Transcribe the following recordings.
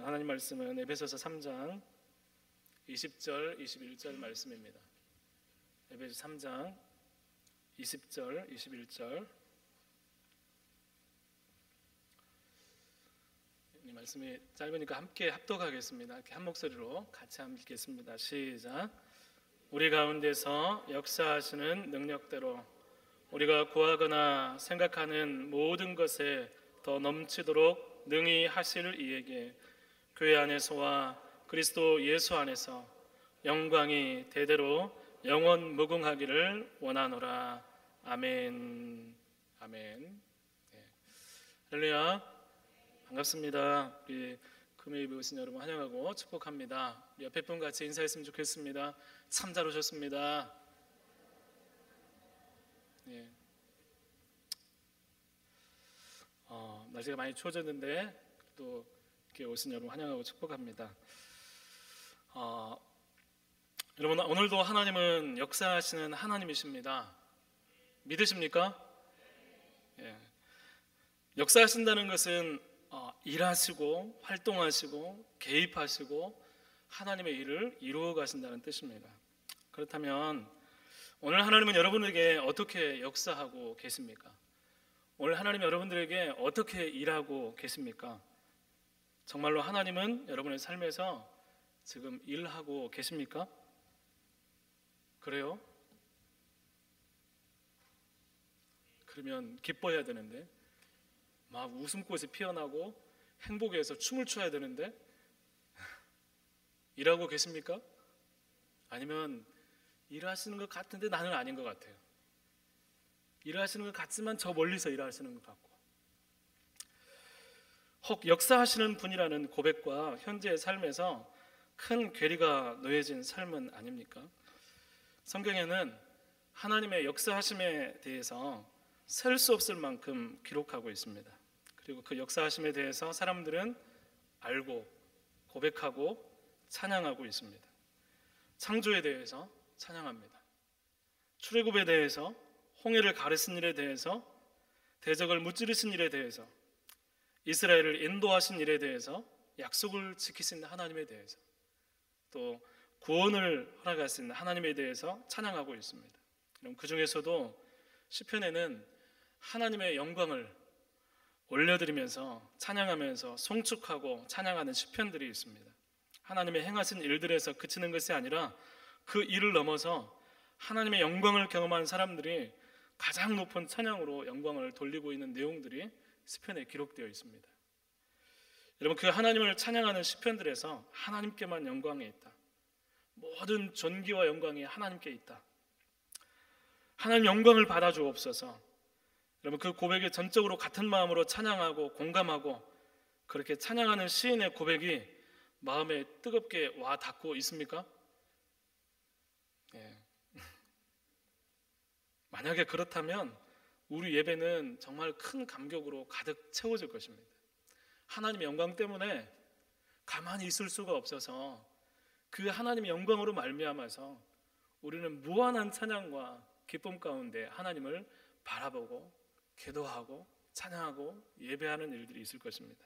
하나님 말씀은 에베소서 3장 20절 21절 말씀입니다. 에베소 3장 20절 21절 이 말씀이 짧으니까 함께 합독하겠습니다. 이렇게 한 목소리로 같이 함께 읽겠습니다. 시작. 우리 가운데서 역사하시는 능력대로 우리가 구하거나 생각하는 모든 것에 더 넘치도록 능히 하실 이에게 교회 안에서와 그리스도 예수 안에서 영광이 대대로 영원 무궁하기를 원하노라. 아멘. 아멘. 네. 할렐루야. 반갑습니다. 우리 금요일 오신 여러분 환영하고 축복합니다. 우리 옆에 분 같이 인사했으면 좋겠습니다. 참 잘 오셨습니다. 네. 날씨가 많이 추워졌는데 또 이렇게 오신 여러분 환영하고 축복합니다. 여러분 오늘도 하나님은 역사하시는 하나님이십니다. 믿으십니까? 예. 역사하신다는 것은 일하시고 활동하시고 개입하시고 하나님의 일을 이루어 가신다는 뜻입니다. 그렇다면 오늘 하나님은 여러분에게 어떻게 역사하고 계십니까? 오늘 하나님 여러분들에게 어떻게 일하고 계십니까? 정말로 하나님은 여러분의 삶에서 지금 일하고 계십니까? 그래요? 그러면 기뻐해야 되는데, 막 웃음꽃이 피어나고 행복해서 춤을 춰야 되는데 일하고 계십니까? 아니면 일하시는 것 같은데 나는 아닌 것 같아요. 일하시는 것 같지만 저 멀리서 일하시는 것 같고, 혹 역사하시는 분이라는 고백과 현재의 삶에서 큰 괴리가 놓여진 삶은 아닙니까? 성경에는 하나님의 역사하심에 대해서 셀 수 없을 만큼 기록하고 있습니다. 그리고 그 역사하심에 대해서 사람들은 알고 고백하고 찬양하고 있습니다. 창조에 대해서 찬양합니다. 출애굽에 대해서, 홍해를 가르신 일에 대해서, 대적을 무찌르신 일에 대해서, 이스라엘을 인도하신 일에 대해서, 약속을 지키신 하나님에 대해서, 또 구원을 허락하신 하나님에 대해서 찬양하고 있습니다. 그럼 그 중에서도 시편에는 하나님의 영광을 올려드리면서 찬양하면서 송축하고 찬양하는 시편들이 있습니다. 하나님의 행하신 일들에서 그치는 것이 아니라 그 일을 넘어서 하나님의 영광을 경험한 사람들이 가장 높은 찬양으로 영광을 돌리고 있는 내용들이 시편에 기록되어 있습니다. 여러분, 그 하나님을 찬양하는 시편들에서 하나님께만 영광이 있다, 모든 존귀와 영광이 하나님께 있다, 하나님 영광을 받아주옵소서. 여러분, 그 고백에 전적으로 같은 마음으로 찬양하고 공감하고 그렇게 찬양하는 시인의 고백이 마음에 뜨겁게 와 닿고 있습니까? 예. 만약에 그렇다면 우리 예배는 정말 큰 감격으로 가득 채워질 것입니다. 하나님의 영광 때문에 가만히 있을 수가 없어서 그 하나님의 영광으로 말미암아서 우리는 무한한 찬양과 기쁨 가운데 하나님을 바라보고 기도하고 찬양하고 예배하는 일들이 있을 것입니다.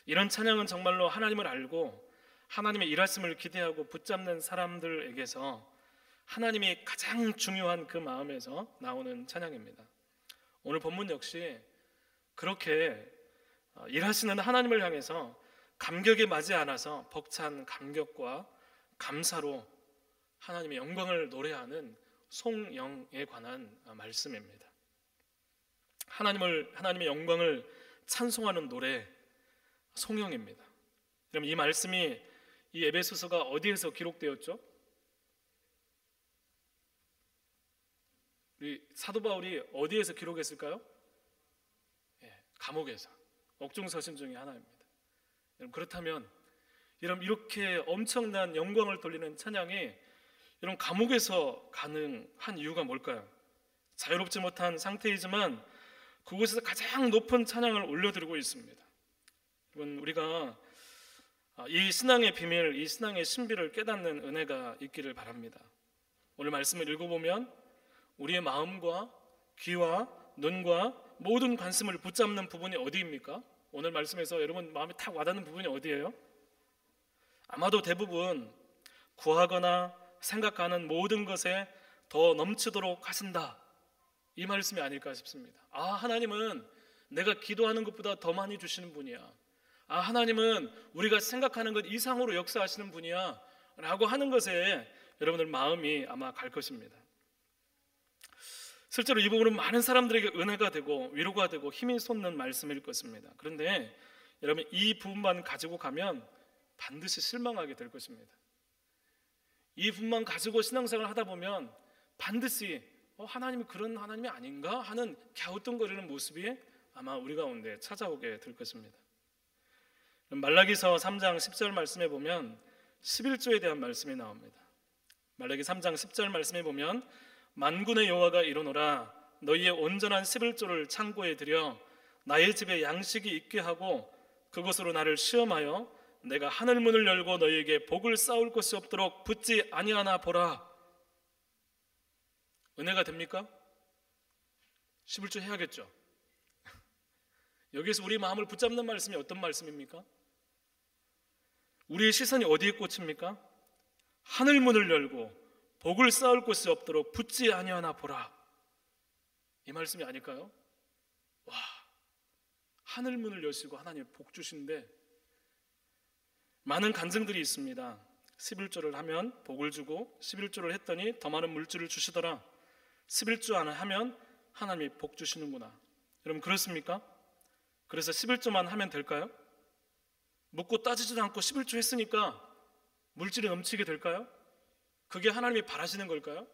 이런 찬양은 정말로 하나님을 알고 하나님의 일하심을 기대하고 붙잡는 사람들에게서 하나님이 가장 중요한 그 마음에서 나오는 찬양입니다. 오늘 본문 역시 그렇게 일하시는 하나님을 향해서 감격에 맞지 않아서 벅찬 감격과 감사로 하나님의 영광을 노래하는 송영에 관한 말씀입니다. 하나님의 영광을 찬송하는 노래, 송영입니다. 그럼 이 말씀이 이 에베소서가 어디에서 기록되었죠? 우리 사도 바울이 어디에서 기록했을까요? 감옥에서, 옥중서신 중에 하나입니다. 그렇다면 여러분, 이렇게 엄청난 영광을 돌리는 찬양이 여러분 감옥에서 가능한 이유가 뭘까요? 자유롭지 못한 상태이지만 그곳에서 가장 높은 찬양을 올려드리고 있습니다. 여러분, 우리가 이 신앙의 비밀, 이 신앙의 신비를 깨닫는 은혜가 있기를 바랍니다. 오늘 말씀을 읽어보면 우리의 마음과 귀와 눈과 모든 관심을 붙잡는 부분이 어디입니까? 오늘 말씀에서 여러분 마음에 탁 와닿는 부분이 어디예요? 아마도 대부분 구하거나 생각하는 모든 것에 더 넘치도록 하신다, 이 말씀이 아닐까 싶습니다. 하나님은 내가 기도하는 것보다 더 많이 주시는 분이야. 하나님은 우리가 생각하는 것 이상으로 역사하시는 분이야 라고 하는 것에 여러분들 마음이 아마 갈 것입니다. 실제로 이 부분은 많은 사람들에게 은혜가 되고 위로가 되고 힘이 솟는 말씀일 것입니다. 그런데 여러분, 이 부분만 가지고 가면 반드시 실망하게 될 것입니다. 이 부분만 가지고 신앙생활을 하다 보면 반드시 하나님이 그런 하나님이 아닌가 하는 갸우뚱거리는 모습이 아마 우리 가운데 찾아오게 될 것입니다. 말라기서 3장 10절 말씀에 보면 11조에 대한 말씀이 나옵니다. 말라기 3장 10절 말씀에 보면 만군의 여호와가 이르노라, 너희의 온전한 11조를 창고에 들여 나의 집에 양식이 있게 하고 그것으로 나를 시험하여 내가 하늘 문을 열고 너희에게 복을 쌓을 것이 없도록 붙지 아니하나 보라. 은혜가 됩니까? 11조 해야겠죠. 여기서 우리 마음을 붙잡는 말씀이 어떤 말씀입니까? 우리의 시선이 어디에 꽂힙니까? 하늘 문을 열고 복을 쌓을 곳이 없도록 붙지 아니하나 보라, 이 말씀이 아닐까요? 와, 하늘 문을 여시고 하나님 복 주신데 많은 간증들이 있습니다. 11조를 하면 복을 주고 11조를 했더니 더 많은 물질을 주시더라. 11조 안에 하면 하나님이 복 주시는구나. 여러분, 그렇습니까? 그래서 11조만 하면 될까요? 묻고 따지지도 않고 11조 했으니까 물질이 넘치게 될까요? 그게 하나님이 바라시는 걸까요?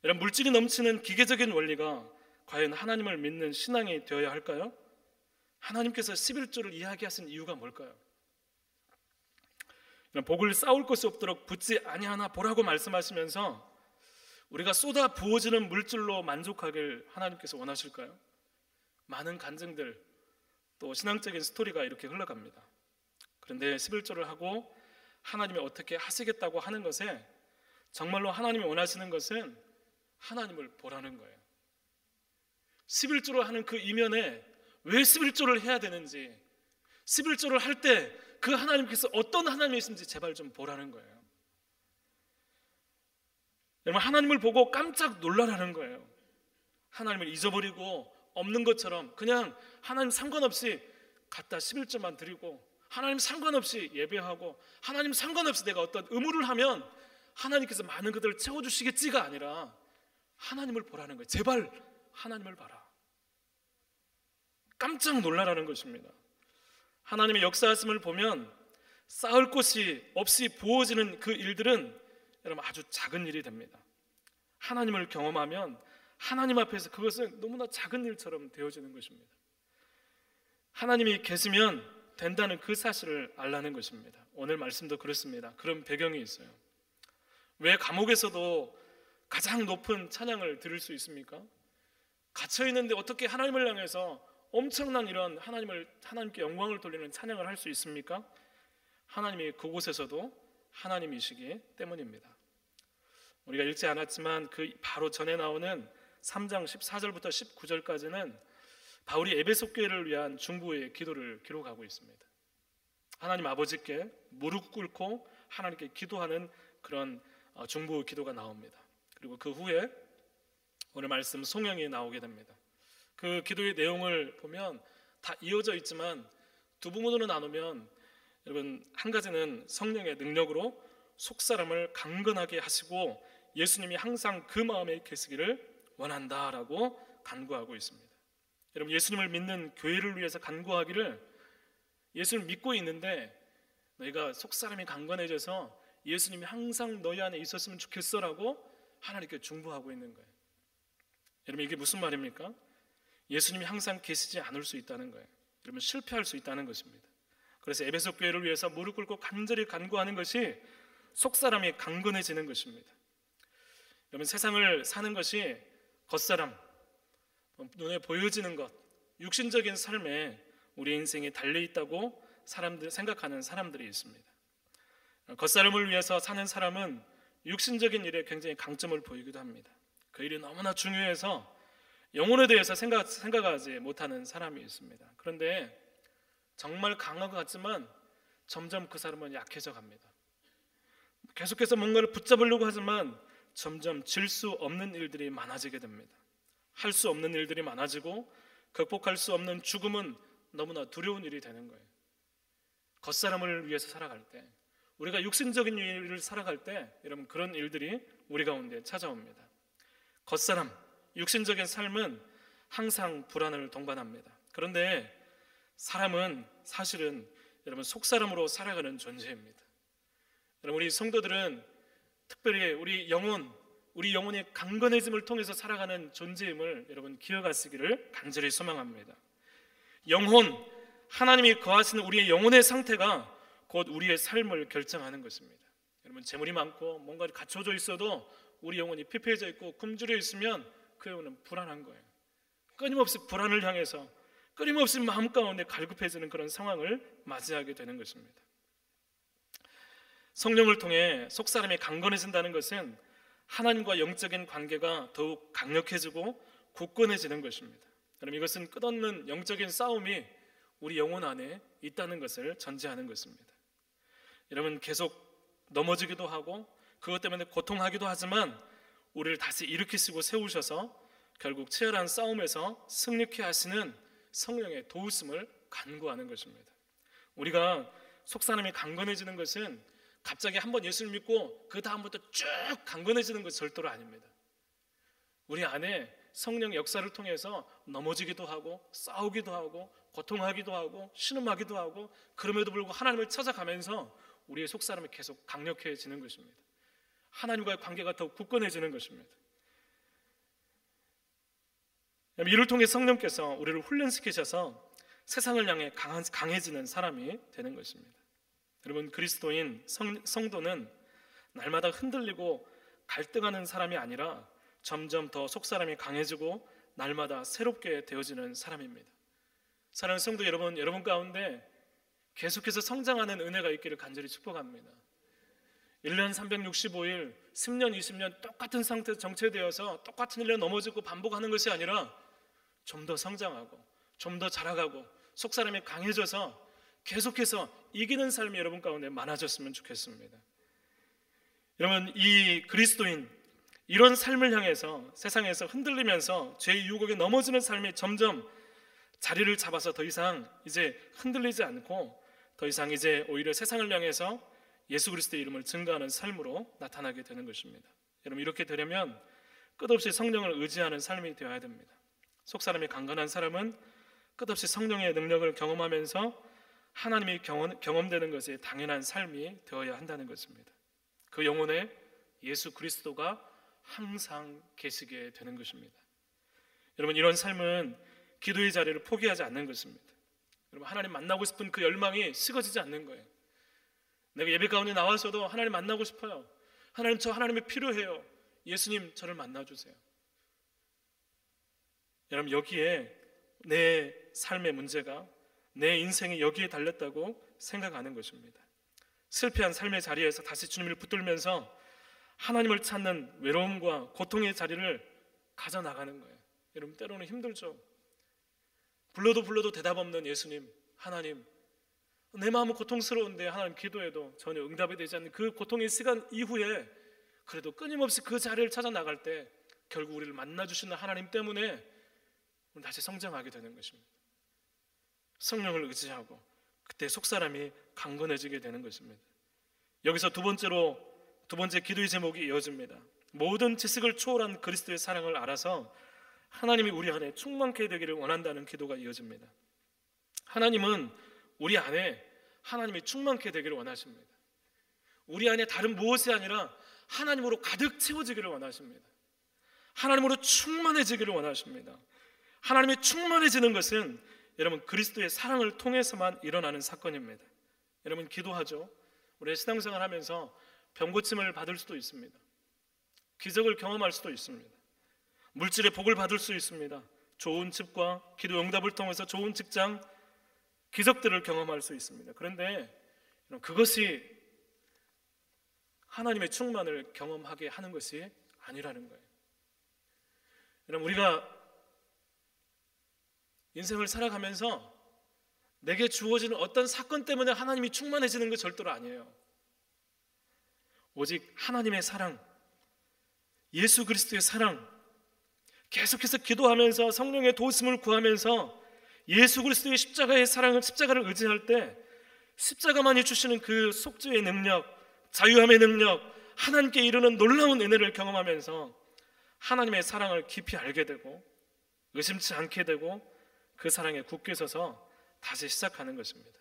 여러분, 물질이 넘치는 기계적인 원리가 과연 하나님을 믿는 신앙이 되어야 할까요? 하나님께서 11조를 이야기하신 이유가 뭘까요? 복을 쌓을 것이 없도록 붙지 아니하나 보라고 말씀하시면서 우리가 쏟아 부어지는 물질로 만족하길 하나님께서 원하실까요? 많은 간증들, 또 신앙적인 스토리가 이렇게 흘러갑니다. 그런데 11조를 하고 하나님이 어떻게 하시겠다고 하는 것에 정말로 하나님이 원하시는 것은 하나님을 보라는 거예요. 11조를 하는 그 이면에 왜 11조를 해야 되는지, 11조를 할 때 그 하나님께서 어떤 하나님이신지 제발 좀 보라는 거예요. 여러분, 하나님을 보고 깜짝 놀라라는 거예요. 하나님을 잊어버리고 없는 것처럼 그냥 하나님 상관없이 갖다 11조만 드리고 하나님 상관없이 예배하고 하나님 상관없이 내가 어떤 의무를 하면 하나님께서 많은 것들을 채워주시겠지가 아니라 하나님을 보라는 거예요. 제발 하나님을 봐라. 깜짝 놀라라는 것입니다. 하나님의 역사하심을 보면 쌓을 곳이 없이 부어지는 그 일들은 여러분 아주 작은 일이 됩니다. 하나님을 경험하면 하나님 앞에서 그것은 너무나 작은 일처럼 되어지는 것입니다. 하나님이 계시면 된다는 그 사실을 알라는 것입니다. 오늘 말씀도 그렇습니다. 그런 배경이 있어요. 왜 감옥에서도 가장 높은 찬양을 들을 수 있습니까? 갇혀 있는데 어떻게 하나님을 향해서 엄청난 이런 하나님께 영광을 돌리는 찬양을 할 수 있습니까? 하나님이 그곳에서도 하나님이시기 때문입니다. 우리가 읽지 않았지만 그 바로 전에 나오는 3장 14절부터 19절까지는 바울이 에베소 교회를 위한 중보의 기도를 기록하고 있습니다. 하나님 아버지께 무릎 꿇고 하나님께 기도하는 그런 중보 기도가 나옵니다. 그리고 그 후에 오늘 말씀 송영이 나오게 됩니다. 그 기도의 내용을 보면 다 이어져 있지만 두 부분으로 나누면 여러분, 한 가지는 성령의 능력으로 속사람을 강건하게 하시고 예수님이 항상 그 마음에 계시기를 원한다라고 간구하고 있습니다. 여러분, 예수님을 믿는 교회를 위해서 간구하기를, 예수를 믿고 있는데 너희가 속사람이 강건해져서 예수님이 항상 너희 안에 있었으면 좋겠어라고 하나님께 중보하고 있는 거예요. 여러분, 이게 무슨 말입니까? 예수님이 항상 계시지 않을 수 있다는 거예요. 여러분, 실패할 수 있다는 것입니다. 그래서 에베소 교회를 위해서 무릎 꿇고 간절히 간구하는 것이 속사람이 강건해지는 것입니다. 여러분, 세상을 사는 것이 겉사람, 눈에 보여지는 것, 육신적인 삶에 우리 인생이 달려있다고 생각하는 사람들이 있습니다. 겉사람을 위해서 사는 사람은 육신적인 일에 굉장히 강점을 보이기도 합니다. 그 일이 너무나 중요해서 영혼에 대해서 생각하지 못하는 사람이 있습니다. 그런데 정말 강한 것 같지만 점점 그 사람은 약해져 갑니다. 계속해서 뭔가를 붙잡으려고 하지만 점점 질 수 없는 일들이 많아지게 됩니다. 할 수 없는 일들이 많아지고 극복할 수 없는 죽음은 너무나 두려운 일이 되는 거예요. 겉사람을 위해서 살아갈 때, 우리가 육신적인 일을 살아갈 때 여러분 그런 일들이 우리 가운데 찾아옵니다. 겉사람, 육신적인 삶은 항상 불안을 동반합니다. 그런데 사람은 사실은 여러분 속사람으로 살아가는 존재입니다. 여러분 우리 성도들은 특별히 우리 영혼의 강건해짐을 통해서 살아가는 존재임을 여러분 기억하시기를 간절히 소망합니다. 영혼, 하나님이 거하시는 우리의 영혼의 상태가 곧 우리의 삶을 결정하는 것입니다. 여러분 재물이 많고 뭔가 갖춰져 있어도 우리 영혼이 피폐해져 있고 굶주려 있으면 그 영혼은 불안한 거예요. 끊임없이 불안을 향해서 끊임없이 마음 가운데 갈급해지는 그런 상황을 맞이하게 되는 것입니다. 성령을 통해 속사람이 강건해진다는 것은 하나님과 영적인 관계가 더욱 강력해지고 굳건해지는 것입니다. 그럼 이것은 끝없는 영적인 싸움이 우리 영혼 안에 있다는 것을 전제하는 것입니다. 여러분 계속 넘어지기도 하고 그것 때문에 고통하기도 하지만 우리를 다시 일으키시고 세우셔서 결국 치열한 싸움에서 승리케 하시는 성령의 도우심을 간구하는 것입니다. 우리가 속사람이 강건해지는 것은 갑자기 한번 예수를 믿고 그 다음부터 쭉 강건해지는 것이 절대로 아닙니다. 우리 안에 성령의 역사를 통해서 넘어지기도 하고 싸우기도 하고 고통하기도 하고 신음하기도 하고 그럼에도 불구하고 하나님을 찾아가면서 우리의 속사람이 계속 강력해지는 것입니다. 하나님과의 관계가 더 굳건해지는 것입니다. 이를 통해 성령께서 우리를 훈련시키셔서 세상을 향해 강해지는 사람이 되는 것입니다. 여러분 그리스도인 성도는 날마다 흔들리고 갈등하는 사람이 아니라 점점 더 속사람이 강해지고 날마다 새롭게 되어지는 사람입니다. 사랑하는 성도 여러분 가운데 계속해서 성장하는 은혜가 있기를 간절히 축복합니다. 1년 365일 10년 20년 똑같은 상태에서 정체되어서 똑같은 일에 넘어지고 반복하는 것이 아니라 좀 더 성장하고 좀 더 자라가고 속사람이 강해져서 계속해서 이기는 삶이 여러분 가운데 많아졌으면 좋겠습니다. 여러분 이 그리스도인 이런 삶을 향해서 세상에서 흔들리면서 죄의 유혹에 넘어지는 삶이 점점 자리를 잡아서 더 이상 이제 흔들리지 않고 더 이상 이제 오히려 세상을 향해서 예수 그리스도의 이름을 증거하는 삶으로 나타나게 되는 것입니다. 여러분 이렇게 되려면 끝없이 성령을 의지하는 삶이 되어야 됩니다. 속사람이 강건한 사람은 끝없이 성령의 능력을 경험하면서 하나님이 경험되는 것이 당연한 삶이 되어야 한다는 것입니다. 그 영혼에 예수 그리스도가 항상 계시게 되는 것입니다. 여러분 이런 삶은 기도의 자리를 포기하지 않는 것입니다. 여러분 하나님 만나고 싶은 그 열망이 식어지지 않는 거예요. 내가 예배 가운데 나와서도 하나님 만나고 싶어요. 하나님 저 하나님이 필요해요. 예수님 저를 만나주세요. 여러분 여기에 내 삶의 문제가 내 인생이 여기에 달렸다고 생각하는 것입니다. 실패한 삶의 자리에서 다시 주님을 붙들면서 하나님을 찾는 외로움과 고통의 자리를 가져나가는 거예요. 여러분 때로는 힘들죠. 불러도 대답 없는 예수님, 하나님, 내 마음은 고통스러운데 하나님 기도해도 전혀 응답이 되지 않는 그 고통의 시간 이후에 그래도 끊임없이 그 자리를 찾아 나갈 때 결국 우리를 만나주시는 하나님 때문에 다시 성장하게 되는 것입니다. 성령을 의지하고 그때 속사람이 강건해지게 되는 것입니다. 여기서 두 번째 기도의 제목이 이어집니다. 모든 지식을 초월한 그리스도의 사랑을 알아서 하나님이 우리 안에 충만케 되기를 원한다는 기도가 이어집니다. 하나님은 우리 안에 하나님이 충만케 되기를 원하십니다. 우리 안에 다른 무엇이 아니라 하나님으로 가득 채워지기를 원하십니다. 하나님으로 충만해지기를 원하십니다. 하나님이 충만해지는 것은 여러분 그리스도의 사랑을 통해서만 일어나는 사건입니다. 여러분 기도하죠. 우리 신앙생활 하면서 병고침을 받을 수도 있습니다. 기적을 경험할 수도 있습니다. 물질의 복을 받을 수 있습니다. 좋은 집과 기도 응답을 통해서 좋은 직장, 기적들을 경험할 수 있습니다. 그런데 그것이 하나님의 충만을 경험하게 하는 것이 아니라는 거예요. 여러분 우리가 인생을 살아가면서 내게 주어지는 어떤 사건 때문에 하나님이 충만해지는 거 절대로 아니에요. 오직 하나님의 사랑, 예수 그리스도의 사랑, 계속해서 기도하면서 성령의 도우심을 구하면서 예수 그리스도의 십자가의 사랑을, 십자가를 의지할 때 십자가만이 주시는 그 속죄의 능력, 자유함의 능력, 하나님께 이르는 놀라운 은혜를 경험하면서 하나님의 사랑을 깊이 알게 되고 의심치 않게 되고 그 사랑에 굳게 서서 다시 시작하는 것입니다.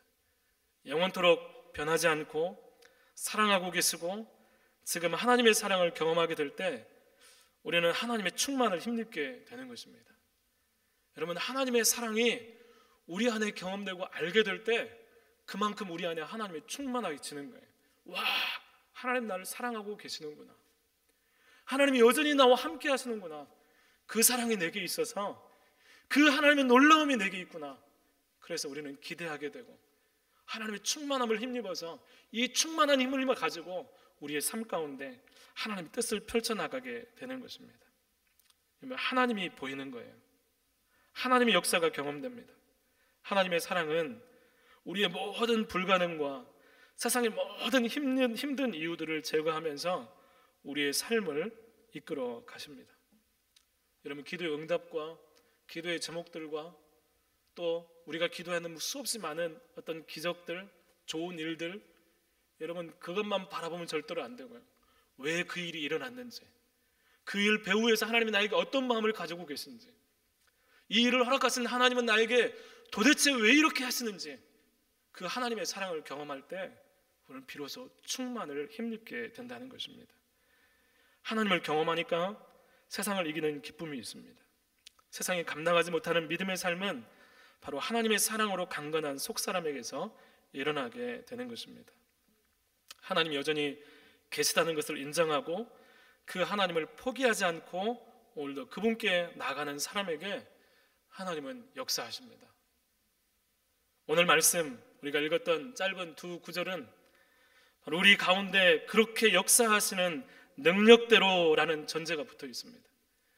영원토록 변하지 않고 사랑하고 계시고 지금 하나님의 사랑을 경험하게 될 때 우리는 하나님의 충만을 힘입게 되는 것입니다. 여러분, 하나님의 사랑이 우리 안에 경험되고 알게 될 때 그만큼 우리 안에 하나님의 충만해지는 거예요. 와, 하나님 나를 사랑하고 계시는구나. 하나님이 여전히 나와 함께 하시는구나. 그 사랑이 내게 있어서 그 하나님의 놀라움이 내게 있구나. 그래서 우리는 기대하게 되고 하나님의 충만함을 힘입어서 이 충만한 힘을 가지고 우리의 삶 가운데 하나님의 뜻을 펼쳐나가게 되는 것입니다. 하나님이 보이는 거예요. 하나님의 역사가 경험됩니다. 하나님의 사랑은 우리의 모든 불가능과 세상의 모든 힘든 이유들을 제거하면서 우리의 삶을 이끌어 가십니다. 여러분, 기도의 응답과 기도의 제목들과 또 우리가 기도하는 수없이 많은 어떤 기적들, 좋은 일들, 여러분 그것만 바라보면 절대로 안 되고요. 왜 그 일이 일어났는지, 그 일 배후에서 하나님이 나에게 어떤 마음을 가지고 계신지, 이 일을 허락하신 하나님은 나에게 도대체 왜 이렇게 하시는지, 그 하나님의 사랑을 경험할 때 우리는 비로소 충만을 힘입게 된다는 것입니다. 하나님을 경험하니까 세상을 이기는 기쁨이 있습니다. 세상이 감당하지 못하는 믿음의 삶은 바로 하나님의 사랑으로 강건한 속사람에게서 일어나게 되는 것입니다. 하나님이 여전히 계시다는 것을 인정하고 그 하나님을 포기하지 않고 오늘도 그분께 나아가는 사람에게 하나님은 역사하십니다. 오늘 말씀 우리가 읽었던 짧은 두 구절은 바로 우리 가운데 그렇게 역사하시는 능력대로라는 전제가 붙어 있습니다.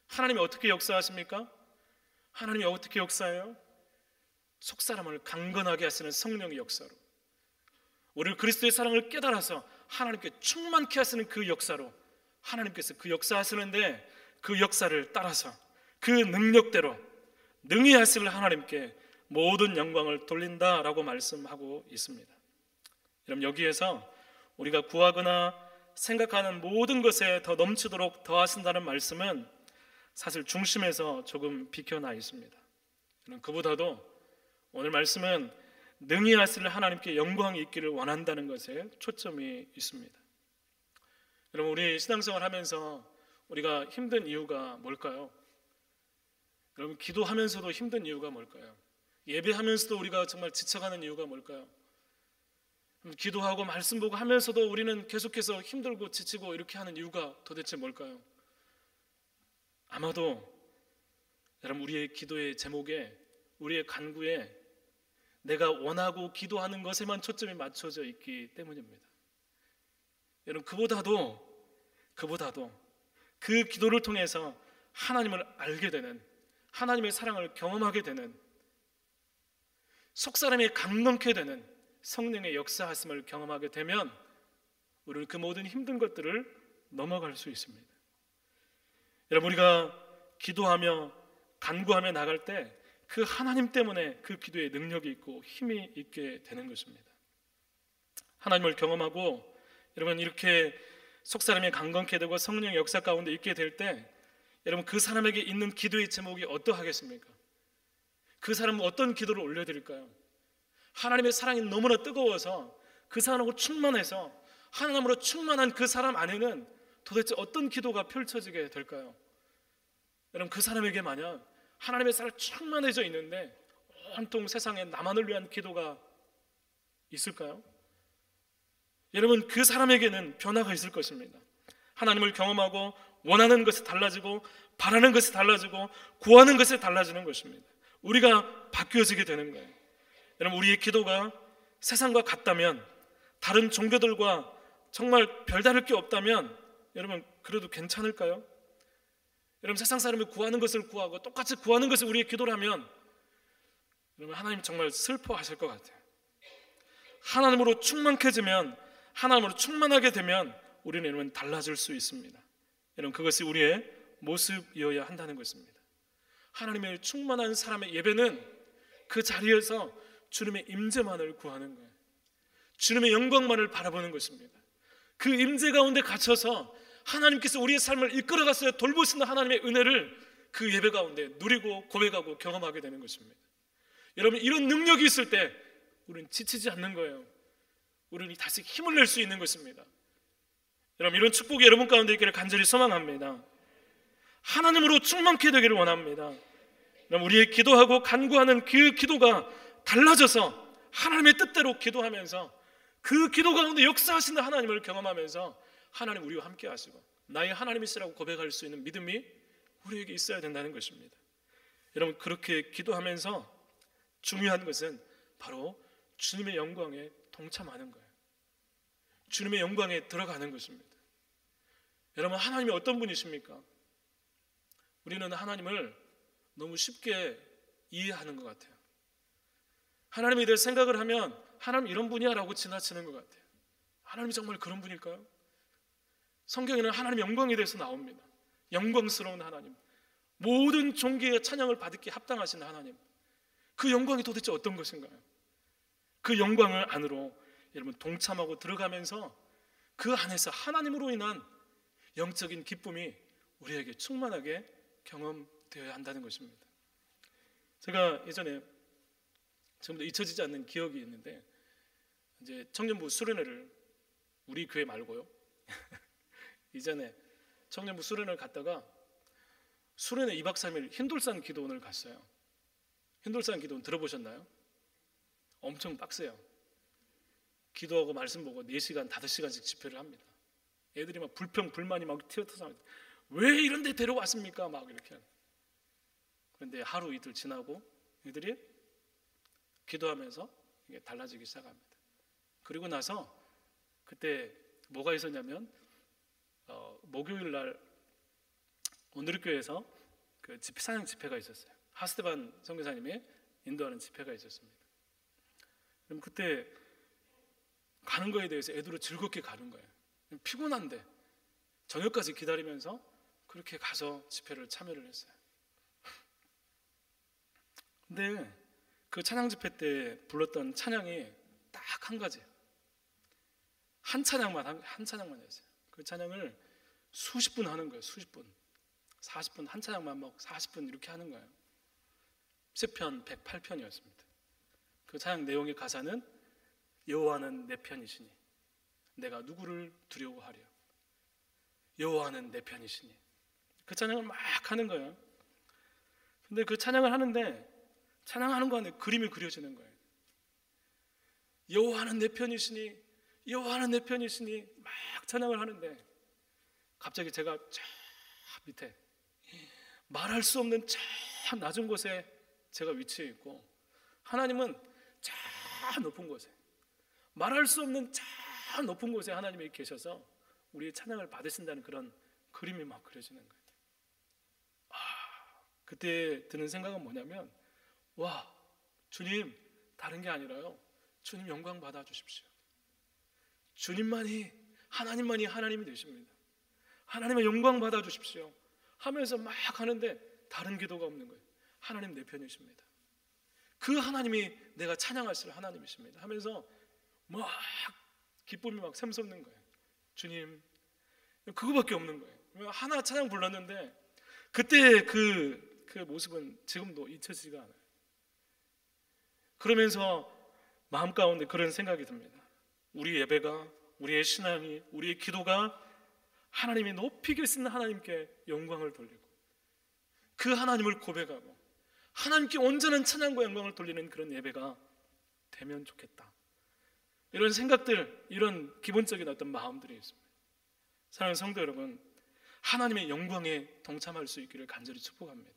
하나님이 어떻게 역사하십니까? 하나님이 어떻게 역사해요? 속사람을 강건하게 하시는 성령의 역사로, 우리를 그리스도의 사랑을 깨달아서 하나님께 충만케 하시는 그 역사로 하나님께서 그 역사하시는데 그 역사를 따라서 그 능력대로 능히 하실 하나님께 모든 영광을 돌린다라고 말씀하고 있습니다. 여러분, 여기에서 우리가 구하거나 생각하는 모든 것에 더 넘치도록 더하신다는 말씀은 사실 중심에서 조금 비켜나 있습니다. 그보다도 오늘 말씀은 능히 하실 하나님께 영광이 있기를 원한다는 것에 초점이 있습니다. 여러분, 우리 신앙생활 하면서 우리가 힘든 이유가 뭘까요? 여러분, 기도하면서도 힘든 이유가 뭘까요? 예배하면서도 우리가 정말 지쳐가는 이유가 뭘까요? 기도하고 말씀 보고 하면서도 우리는 계속해서 힘들고 지치고 이렇게 하는 이유가 도대체 뭘까요? 아마도 여러분, 우리의 기도의 제목에, 우리의 간구에 내가 원하고 기도하는 것에만 초점이 맞춰져 있기 때문입니다. 여러분, 그보다도 그 기도를 통해서 하나님을 알게 되는, 하나님의 사랑을 경험하게 되는, 속사람이 강건케 되는 성령의 역사하심을 경험하게 되면 우리는 그 모든 힘든 것들을 넘어갈 수 있습니다. 여러분, 우리가 기도하며 간구하며 나갈 때 그 하나님 때문에 그 기도에 능력이 있고 힘이 있게 되는 것입니다. 하나님을 경험하고 여러분 이렇게 속사람이 강건케 되고 성령의 역사 가운데 있게 될 때 여러분 그 사람에게 있는 기도의 제목이 어떠하겠습니까? 그 사람은 어떤 기도를 올려드릴까요? 하나님의 사랑이 너무나 뜨거워서 그 사람하고 충만해서 하나님으로 충만한 그 사람 안에는 도대체 어떤 기도가 펼쳐지게 될까요? 여러분, 그 사람에게 만약 하나님의 사랑이 충만해져 있는데 온통 세상에 나만을 위한 기도가 있을까요? 여러분, 그 사람에게는 변화가 있을 것입니다. 하나님을 경험하고 원하는 것이 달라지고 바라는 것이 달라지고 구하는 것이 달라지는 것입니다. 우리가 바뀌어지게 되는 거예요. 여러분, 우리의 기도가 세상과 같다면, 다른 종교들과 정말 별다를 게 없다면 여러분 그래도 괜찮을까요? 여러분, 세상 사람이 구하는 것을 구하고 똑같이 구하는 것을 우리의 기도라면 여러분, 하나님 정말 슬퍼하실 것 같아요. 하나님으로 충만해지면, 하나님으로 충만하게 되면 우리는 여러분 달라질 수 있습니다. 여러분, 그것이 우리의 모습이어야 한다는 것입니다. 하나님의 충만한 사람의 예배는 그 자리에서 주님의 임재만을 구하는 거예요. 주님의 영광만을 바라보는 것입니다. 그 임재 가운데 갇혀서 하나님께서 우리의 삶을 이끌어가서 돌보시는 하나님의 은혜를 그 예배 가운데 누리고 고백하고 경험하게 되는 것입니다. 여러분, 이런 능력이 있을 때 우리는 지치지 않는 거예요. 우리는 다시 힘을 낼 수 있는 것입니다. 여러분, 이런 축복이 여러분 가운데 있기를 간절히 소망합니다. 하나님으로 충만케 되기를 원합니다. 우리의 기도하고 간구하는 그 기도가 달라져서 하나님의 뜻대로 기도하면서 그 기도 가운데 역사하시는 하나님을 경험하면서 하나님 우리와 함께 하시고 나의 하나님이시라고 고백할 수 있는 믿음이 우리에게 있어야 된다는 것입니다. 여러분, 그렇게 기도하면서 중요한 것은 바로 주님의 영광에 동참하는 거예요. 주님의 영광에 들어가는 것입니다. 여러분, 하나님이 어떤 분이십니까? 우리는 하나님을 너무 쉽게 이해하는 것 같아요. 하나님에 대해 생각을 하면 하나님 이런 분이야 라고 지나치는 것 같아요. 하나님이 정말 그런 분일까요? 성경에는 하나님 영광에 대해서 나옵니다. 영광스러운 하나님, 모든 존귀의 찬양을 받기 합당하신 하나님, 그 영광이 도대체 어떤 것인가요? 그 영광을 안으로 여러분 동참하고 들어가면서 그 안에서 하나님으로 인한 영적인 기쁨이 우리에게 충만하게 경험되어야 한다는 것입니다. 제가 예전에 지금도 잊혀지지 않는 기억이 있는데, 이제 청년부 수련회를 우리 교회 말고요 이전에 청년부 수련회를 갔다가 수련회 2박 3일 흰돌산 기도원을 갔어요. 흰돌산 기도원 들어보셨나요? 엄청 빡세요. 기도하고 말씀 보고 4시간, 5시간씩 집회를 합니다. 애들이 막 불평, 불만이 막 튀어나와서 왜 이런 데 데려왔습니까? 막 이렇게. 그런데 하루 이틀 지나고 애들이 기도하면서 이게 달라지기 시작합니다. 그리고 나서 그때 뭐가 있었냐면 목요일 날 온누리교회에서 그 사냥 집회가 있었어요. 하스테반 선교사님이 인도하는 집회가 있었습니다. 그럼 그때 가는 거에 대해서 애들은 즐겁게 가는 거예요. 피곤한데 저녁까지 기다리면서 그렇게 가서 집회를 참여를 했어요. 근데 그 찬양 집회 때 불렀던 찬양이 딱 한 가지, 한 찬양만 했어요. 그 찬양을 수십 분 하는 거예요. 수십 분, 40분 한 찬양만 막 40분 이렇게 하는 거예요. 시편 108편이었습니다. 그 찬양 내용의 가사는 여호와는 내 편이시니 내가 누구를 두려워하랴. 여호와는 내 편이시니. 그 찬양을 막 하는 거예요. 근데 그 찬양을 하는데 찬양하는 거 안에 그림이 그려지는 거예요. 여호와는 내 편이시니, 여호와는 내 편이시니 막 찬양을 하는데 갑자기 제가 저 밑에 말할 수 없는 저 낮은 곳에 제가 위치해 있고 하나님은 저 높은 곳에, 말할 수 없는 저 높은 곳에 하나님이 계셔서 우리의 찬양을 받으신다는 그런 그림이 막 그려지는 거예요. 그때 드는 생각은 뭐냐면, 와, 주님 다른 게 아니라요, 주님 영광 받아 주십시오. 주님만이, 하나님만이 하나님이 되십니다. 하나님의 영광 받아 주십시오 하면서 막 하는데 다른 기도가 없는 거예요. 하나님 내 편이십니다. 그 하나님이 내가 찬양하실 하나님이십니다 하면서 막 기쁨이 막 샘솟는 거예요. 주님, 그거밖에 없는 거예요. 하나 찬양 불렀는데 그때 그 모습은 지금도 잊혀지지가 않아요. 그러면서 마음 가운데 그런 생각이 듭니다. 우리 예배가, 우리의 신앙이, 우리의 기도가 하나님이 높이 계신 하나님께 영광을 돌리고 그 하나님을 고백하고 하나님께 온전한 찬양과 영광을 돌리는 그런 예배가 되면 좋겠다. 이런 생각들, 이런 기본적인 어떤 마음들이 있습니다. 사랑하는 성도 여러분, 하나님의 영광에 동참할 수 있기를 간절히 축복합니다.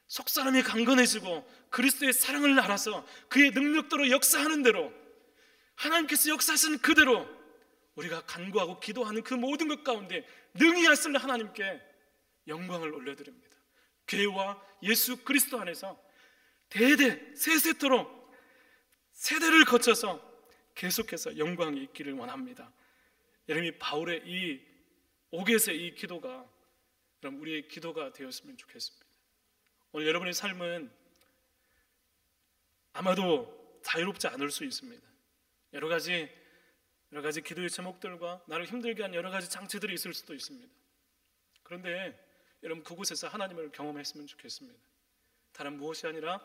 속사람이 강건해지고 그리스도의 사랑을 알아서 그의 능력대로 역사하는 대로, 하나님께서 역사하시는 그대로 우리가 간구하고 기도하는 그 모든 것 가운데 능히 하실 하나님께 영광을 올려드립니다. 교회와 예수 그리스도 안에서 대대 세세토록 세대를 거쳐서 계속해서 영광이 있기를 원합니다. 여러분, 이 바울의 이 옥에서의 이 기도가 여러분 우리의 기도가 되었으면 좋겠습니다. 오늘 여러분의 삶은 아마도 자유롭지 않을 수 있습니다. 여러 가지 기도의 제목들과 나를 힘들게 한 여러 가지 장치들이 있을 수도 있습니다. 그런데 여러분, 그곳에서 하나님을 경험했으면 좋겠습니다. 다른 무엇이 아니라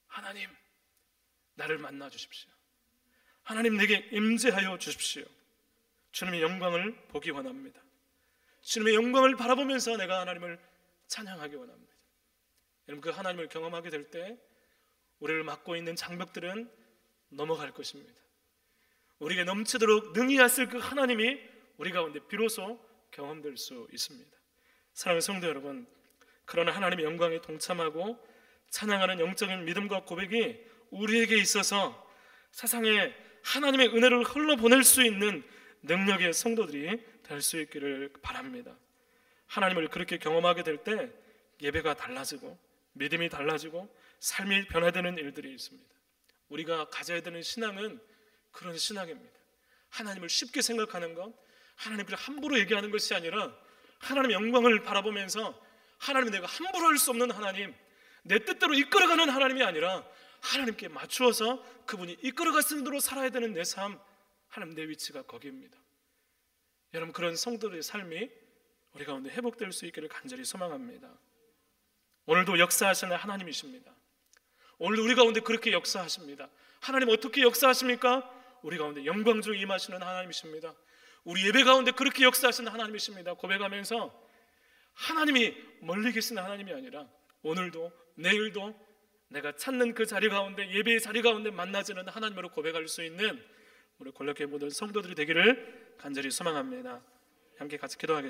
하나님, 나를 만나 주십시오. 하나님, 내게 임재하여 주십시오. 주님의 영광을 보기 원합니다. 주님의 영광을 바라보면서 내가 하나님을 찬양하기 원합니다. 여러분, 그 하나님을 경험하게 될 때 우리를 막고 있는 장벽들은 넘어갈 것입니다. 우리에게 넘치도록 능히 하실 그 하나님이 우리 가운데 비로소 경험될 수 있습니다. 사랑하는 성도 여러분, 그러나 하나님의 영광에 동참하고 찬양하는 영적인 믿음과 고백이 우리에게 있어서 세상에 하나님의 은혜를 흘러보낼 수 있는 능력의 성도들이 될 수 있기를 바랍니다. 하나님을 그렇게 경험하게 될 때 예배가 달라지고 믿음이 달라지고 삶이 변화되는 일들이 있습니다. 우리가 가져야 되는 신앙은 그런 신앙입니다. 하나님을 쉽게 생각하는 것, 하나님을 함부로 얘기하는 것이 아니라 하나님의 영광을 바라보면서 하나님이 내가 함부로 할 수 없는 하나님, 내 뜻대로 이끌어가는 하나님이 아니라 하나님께 맞추어서 그분이 이끌어가시는 대로 살아야 되는 내 삶, 하나님 내 위치가 거기입니다. 여러분, 그런 성도들의 삶이 우리 가운데 회복될 수 있기를 간절히 소망합니다. 오늘도 역사하시는 하나님이십니다. 오늘도 우리 가운데 그렇게 역사하십니다. 하나님 어떻게 역사하십니까? 우리 가운데 영광 중에 임하시는 하나님이십니다. 우리 예배 가운데 그렇게 역사하시는 하나님이십니다. 고백하면서 하나님이 멀리 계시는 하나님이 아니라 오늘도 내일도 내가 찾는 그 자리 가운데, 예배의 자리 가운데 만나지는 하나님으로 고백할 수 있는 우리 골격교회 모든 성도들이 되기를 간절히 소망합니다. 함께 같이 기도하겠습니다.